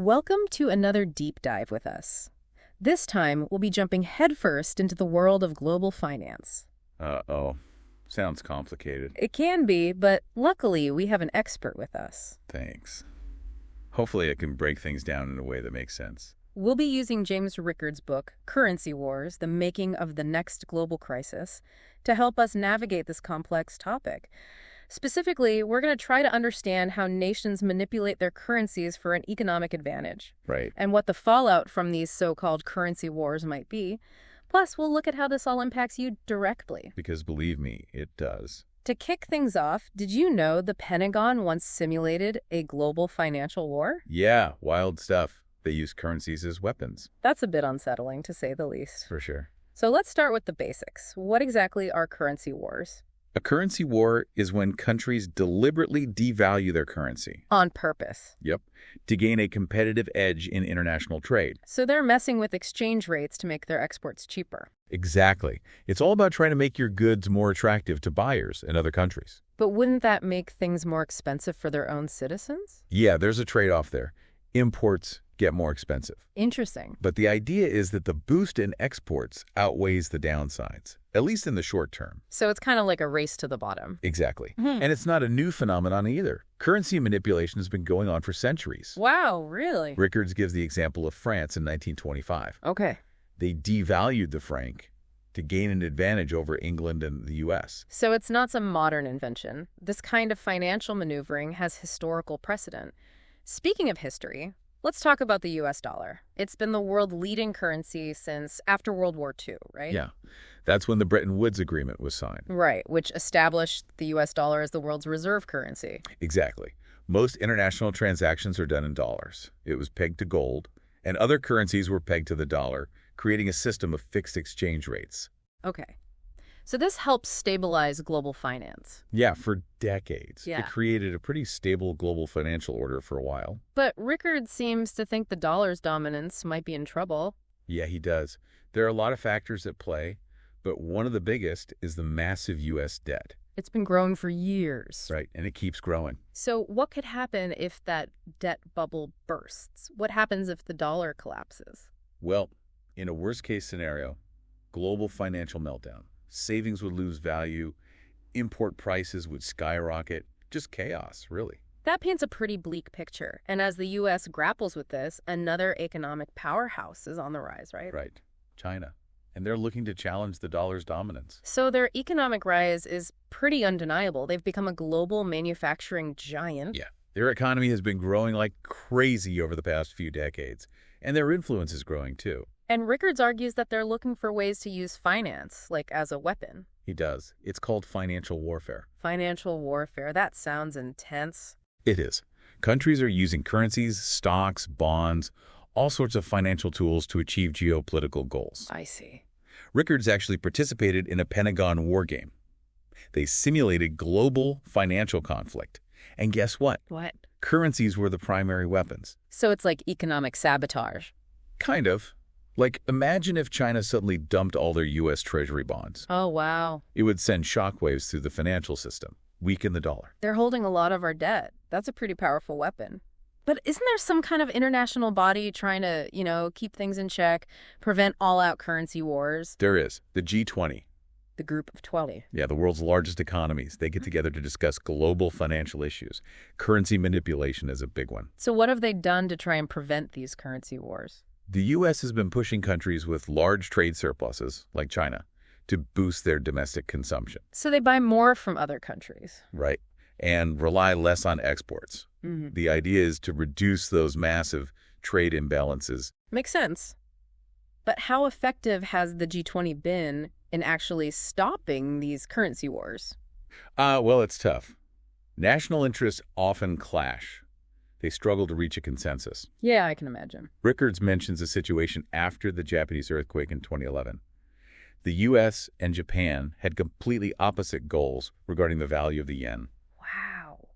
Welcome to another deep dive with us. This time, we'll be jumping headfirst into the world of global finance. Uh-oh. Sounds complicated. It can be, but luckily we have an expert with us. Thanks. Hopefully I can break things down in a way that makes sense. We'll be using James Rickard's book, Currency Wars, The Making of the Next Global Crisis, to help us navigate this complex topic. Specifically, we're going to try to understand how nations manipulate their currencies for an economic advantage. Right. And what the fallout from these so-called currency wars might be. Plus, we'll look at how this all impacts you directly. Because believe me, it does. To kick things off, did you know the Pentagon once simulated a global financial war? Yeah, wild stuff. They use currencies as weapons. That's a bit unsettling, to say the least. For sure. So let's start with the basics. What exactly are currency wars? A currency war is when countries deliberately devalue their currency. On purpose. Yep. To gain a competitive edge in international trade. So they're messing with exchange rates to make their exports cheaper. Exactly. It's all about trying to make your goods more attractive to buyers in other countries. But wouldn't that make things more expensive for their own citizens? Yeah, there's a trade-off there. Imports get more expensive. Interesting. But the idea is that the boost in exports outweighs the downsides, at least in the short term. So it's kind of like a race to the bottom. Exactly. And it's not a new phenomenon either. Currency manipulation has been going on for centuries. Wow, really? Rickards gives the example of France in 1925. Okay. They devalued the franc to gain an advantage over England and the U.S. So it's not some modern invention. This kind of financial maneuvering has historical precedent. Speaking of history, let's talk about the U.S. dollar. It's been the world leading currency since after World War II, right? Yeah. That's when the Bretton Woods Agreement was signed. Right, which established the U.S. dollar as the world's reserve currency. Exactly. Most international transactions are done in dollars. It was pegged to gold, and other currencies were pegged to the dollar, creating a system of fixed exchange rates. Okay. So this helps stabilize global finance. Yeah, for decades. Yeah. It created a pretty stable global financial order for a while. But Rickard seems to think the dollar's dominance might be in trouble. Yeah, he does. There are a lot of factors at play, but one of the biggest is the massive U.S. debt. It's been growing for years. Right, and it keeps growing. So what could happen if that debt bubble bursts? What happens if the dollar collapses? Well, in a worst-case scenario, global financial meltdown. Savings would lose value, import prices would skyrocket, just chaos, really. That paints a pretty bleak picture. And as the U.S. grapples with this, another economic powerhouse is on the rise, right? Right, China. And they're looking to challenge the dollar's dominance. So their economic rise is pretty undeniable. They've become a global manufacturing giant. Yeah, their economy has been growing like crazy over the past few decades, and their influence is growing too. And Rickards argues that they're looking for ways to use finance, like as a weapon. He does. It's called financial warfare. Financial warfare. That sounds intense. It is. Countries are using currencies, stocks, bonds, all sorts of financial tools to achieve geopolitical goals. I see. Rickards actually participated in a Pentagon war game. They simulated global financial conflict. And guess what? What? Currencies were the primary weapons. So it's like economic sabotage. Kind of. Like, imagine if China suddenly dumped all their U.S. Treasury bonds. Oh, wow. It would send shockwaves through the financial system, weaken the dollar. They're holding a lot of our debt. That's a pretty powerful weapon. But isn't there some kind of international body trying to, keep things in check, prevent all-out currency wars? There is. The G20. The Group of 20. Yeah, the world's largest economies. They get together to discuss global financial issues. Currency manipulation is a big one. So what have they done to try and prevent these currency wars? The U.S. has been pushing countries with large trade surpluses, like China, to boost their domestic consumption. So they buy more from other countries. Right. And rely less on exports. Mm-hmm. The idea is to reduce those massive trade imbalances. Makes sense. But how effective has the G20 been in actually stopping these currency wars? Well, it's tough. National interests often clash. They struggle to reach a consensus. Yeah, I can imagine. Rickards mentions a situation after the Japanese earthquake in 2011. The U.S. and Japan had completely opposite goals regarding the value of the yen. Wow.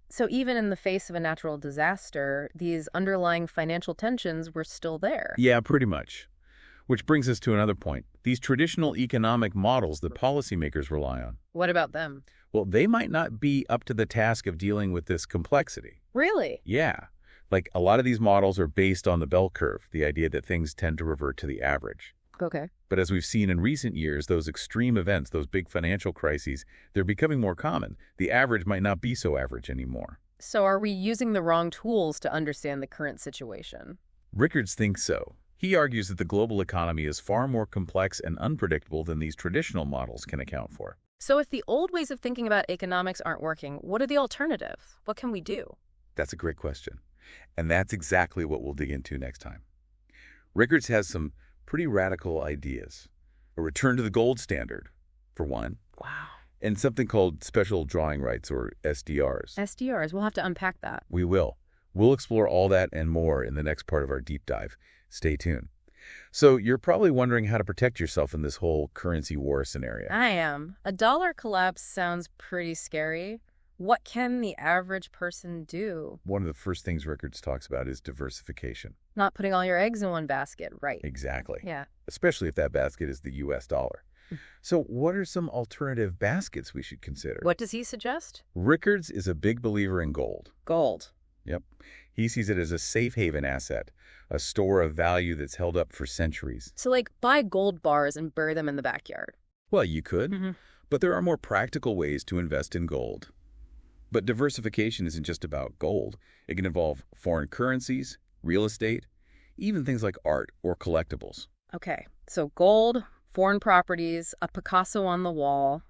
So even in the face of a natural disaster, these underlying financial tensions were still there. Yeah, pretty much. Which brings us to another point. These traditional economic models that policymakers rely on. What about them? Well, they might not be up to the task of dealing with this complexity. Really? Yeah. Like, a lot of these models are based on the bell curve, the idea that things tend to revert to the average. Okay. But as we've seen in recent years, those extreme events, those big financial crises, they're becoming more common. The average might not be so average anymore. So are we using the wrong tools to understand the current situation? Rickards thinks so. He argues that the global economy is far more complex and unpredictable than these traditional models can account for. So if the old ways of thinking about economics aren't working, what are the alternatives? What can we do? That's a great question. And that's exactly what we'll dig into next time. Rickards has some pretty radical ideas. A return to the gold standard, for one. Wow. And something called special drawing rights, or SDRs. SDRs, we'll have to unpack that. We will. We'll explore all that and more in the next part of our deep dive. Stay tuned. So you're probably wondering how to protect yourself in this whole currency war scenario. I am. A dollar collapse sounds pretty scary. What can the average person do? One of the first things Rickards talks about is diversification. Not putting all your eggs in one basket, right? Exactly. Yeah. Especially if that basket is the US dollar. So what are some alternative baskets we should consider? What does he suggest? Rickards is a big believer in gold. Gold. Yep. He sees it as a safe haven asset, a store of value that's held up for centuries. So like buy gold bars and bury them in the backyard. Well, you could, but there are more practical ways to invest in gold. But diversification isn't just about gold. It can involve foreign currencies, real estate, even things like art or collectibles. Okay, so gold, foreign properties, a Picasso on the wall.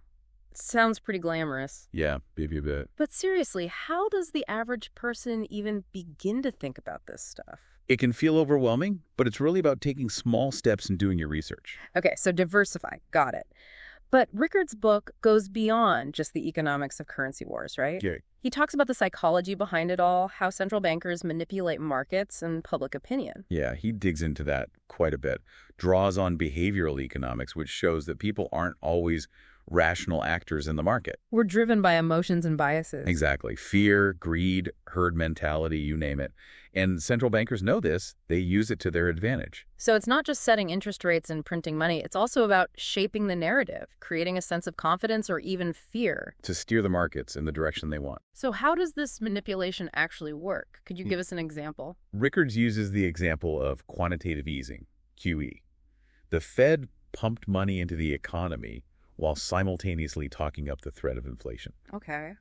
Sounds pretty glamorous. Yeah, maybe a bit. But seriously, how does the average person even begin to think about this stuff? It can feel overwhelming, but it's really about taking small steps and doing your research. Okay, so diversify. Got it. But Rickards' book goes beyond just the economics of currency wars, right? Yeah. He talks about the psychology behind it all, how central bankers manipulate markets and public opinion. Yeah, he digs into that quite a bit. Draws on behavioral economics, which shows that people aren't always rational actors in the market. We're driven by emotions and biases. Exactly. Fear, greed, herd mentality, you name it. And central bankers know this. They use it to their advantage. So it's not just setting interest rates and printing money. It's also about shaping the narrative, creating a sense of confidence or even fear. To steer the markets in the direction they want. So how does this manipulation actually work? Could you give us an example? Rickards uses the example of quantitative easing, QE. The Fed pumped money into the economy while simultaneously talking up the threat of inflation. Okay.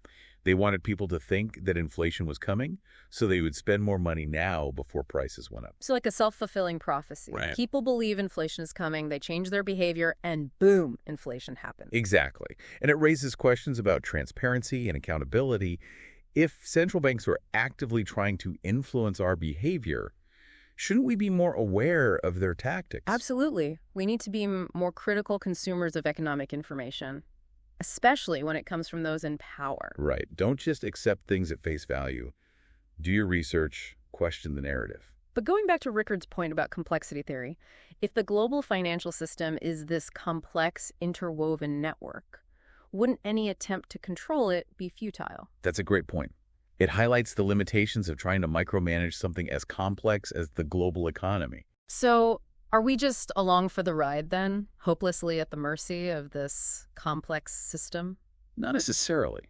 They wanted people to think that inflation was coming, so they would spend more money now before prices went up. So like a self-fulfilling prophecy. Right. People believe inflation is coming, they change their behavior, and boom, inflation happens. Exactly. And it raises questions about transparency and accountability. If central banks are actively trying to influence our behavior, shouldn't we be more aware of their tactics? Absolutely. We need to be more critical consumers of economic information, especially when it comes from those in power. Right. Don't just accept things at face value. Do your research, question the narrative. But going back to Rickards' point about complexity theory, if the global financial system is this complex, interwoven network, wouldn't any attempt to control it be futile? That's a great point. It highlights the limitations of trying to micromanage something as complex as the global economy. So are we just along for the ride then, hopelessly at the mercy of this complex system? Not necessarily.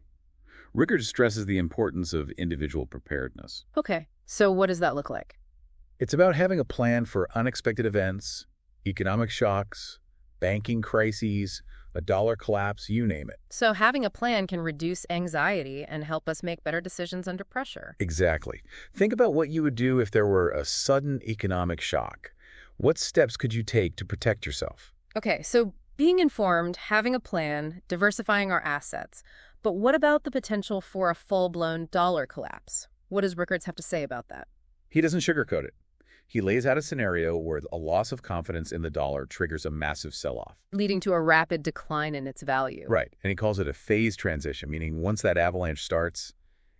Rickards stresses the importance of individual preparedness. Okay, so what does that look like? It's about having a plan for unexpected events, economic shocks, banking crises, a dollar collapse, you name it. So having a plan can reduce anxiety and help us make better decisions under pressure. Exactly. Think about what you would do if there were a sudden economic shock. What steps could you take to protect yourself? Okay, so being informed, having a plan, diversifying our assets. But what about the potential for a full-blown dollar collapse? What does Rickards have to say about that? He doesn't sugarcoat it. He lays out a scenario where a loss of confidence in the dollar triggers a massive sell-off. Leading to a rapid decline in its value. Right, and he calls it a phase transition, meaning once that avalanche starts,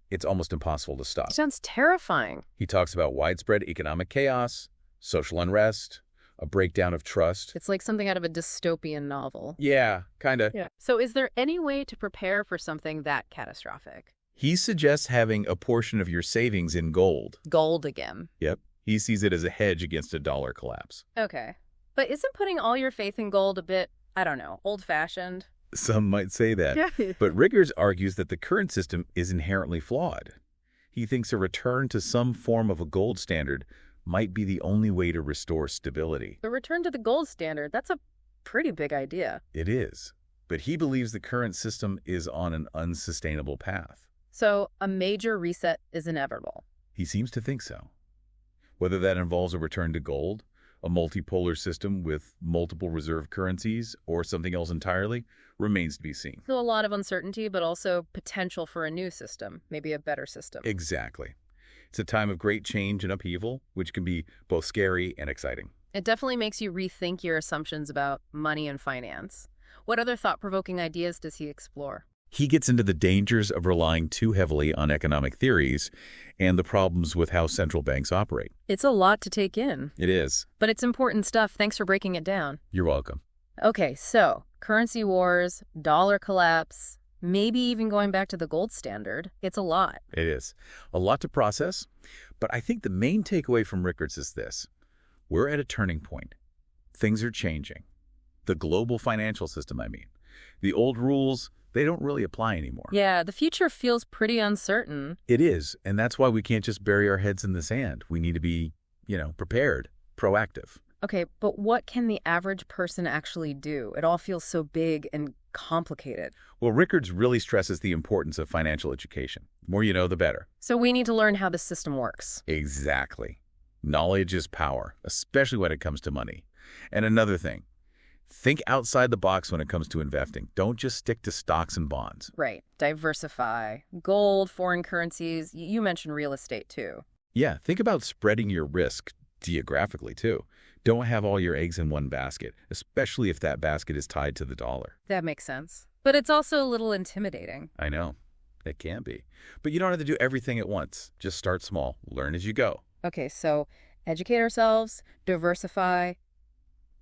it's almost impossible to stop. Sounds terrifying. He talks about widespread economic chaos, social unrest, a breakdown of trust. It's like something out of a dystopian novel. Yeah, kind of. Yeah. So is there any way to prepare for something that catastrophic? He suggests having a portion of your savings in gold. Gold again. Yep. He sees it as a hedge against a dollar collapse. Okay. But isn't putting all your faith in gold a bit, I don't know, old-fashioned? Some might say that. Yeah. But Rickards argues that the current system is inherently flawed. He thinks a return to some form of a gold standard might be the only way to restore stability. The return to the gold standard, that's a pretty big idea. It is, but he believes the current system is on an unsustainable path. So a major reset is inevitable. He seems to think so. Whether that involves a return to gold, a multipolar system with multiple reserve currencies, or something else entirely, remains to be seen. So a lot of uncertainty, but also potential for a new system, maybe a better system. Exactly. It's a time of great change and upheaval, which can be both scary and exciting. It definitely makes you rethink your assumptions about money and finance. What other thought-provoking ideas does he explore? He gets into the dangers of relying too heavily on economic theories and the problems with how central banks operate. It's a lot to take in. It is. But it's important stuff. Thanks for breaking it down. You're welcome. Okay, so currency wars, dollar collapse, maybe even going back to the gold standard. It's a lot. It is. A lot to process, but I think the main takeaway from Rickards is this. We're at a turning point. Things are changing. The global financial system, I mean. The old rules, they don't really apply anymore. Yeah, the future feels pretty uncertain. It is, and that's why we can't just bury our heads in the sand. We need to be, prepared, proactive. Okay, but what can the average person actually do? It all feels so big and complicated. Well, Rickards really stresses the importance of financial education. The more you know, the better. So we need to learn how the system works. Exactly. Knowledge is power, especially when it comes to money. And another thing, think outside the box when it comes to investing. Don't just stick to stocks and bonds. Right. Diversify. Gold, foreign currencies. You mentioned real estate, too. Yeah, think about spreading your risk geographically, too. Don't have all your eggs in one basket, especially if that basket is tied to the dollar. That makes sense. But it's also a little intimidating. I know. It can be. But you don't have to do everything at once. Just start small. Learn as you go. Okay, so educate ourselves, diversify.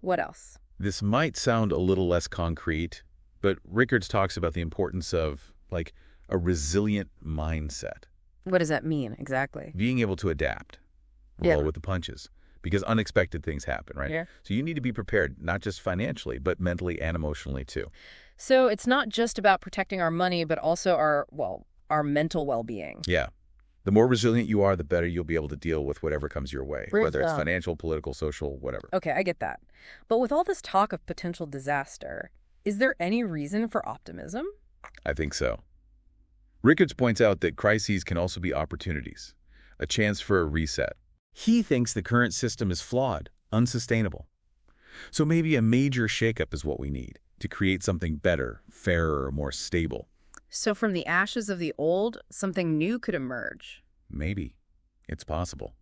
What else? This might sound a little less concrete, but Rickards talks about the importance of, a resilient mindset. What does that mean, exactly? Being able to adapt, roll with the punches, because unexpected things happen, right? Yeah. So you need to be prepared, not just financially, but mentally and emotionally, too. So it's not just about protecting our money, but also our mental well-being. Yeah. The more resilient you are, the better you'll be able to deal with whatever comes your way, whether it's financial, political, social, whatever. Okay, I get that. But with all this talk of potential disaster, is there any reason for optimism? I think so. Rickards points out that crises can also be opportunities, a chance for a reset. He thinks the current system is flawed, unsustainable. So maybe a major shakeup is what we need to create something better, fairer, more stable. So from the ashes of the old, something new could emerge. Maybe. It's possible.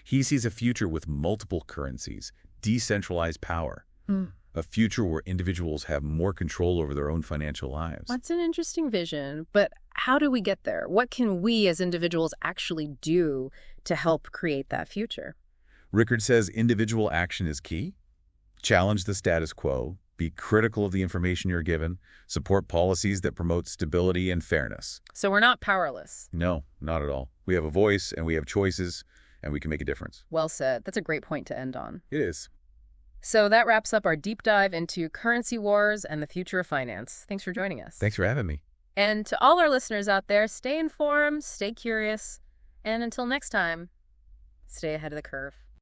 He sees a future with multiple currencies, decentralized power, a future where individuals have more control over their own financial lives. That's an interesting vision, but how do we get there? What can we as individuals actually do to help create that future? Rickards says individual action is key. Challenge the status quo. Be critical of the information you're given. Support policies that promote stability and fairness. So we're not powerless. No, not at all. We have a voice and we have choices and we can make a difference. Well said. That's a great point to end on. It is. So that wraps up our deep dive into currency wars and the future of finance. Thanks for joining us. Thanks for having me. And to all our listeners out there, stay informed, stay curious, and until next time, stay ahead of the curve.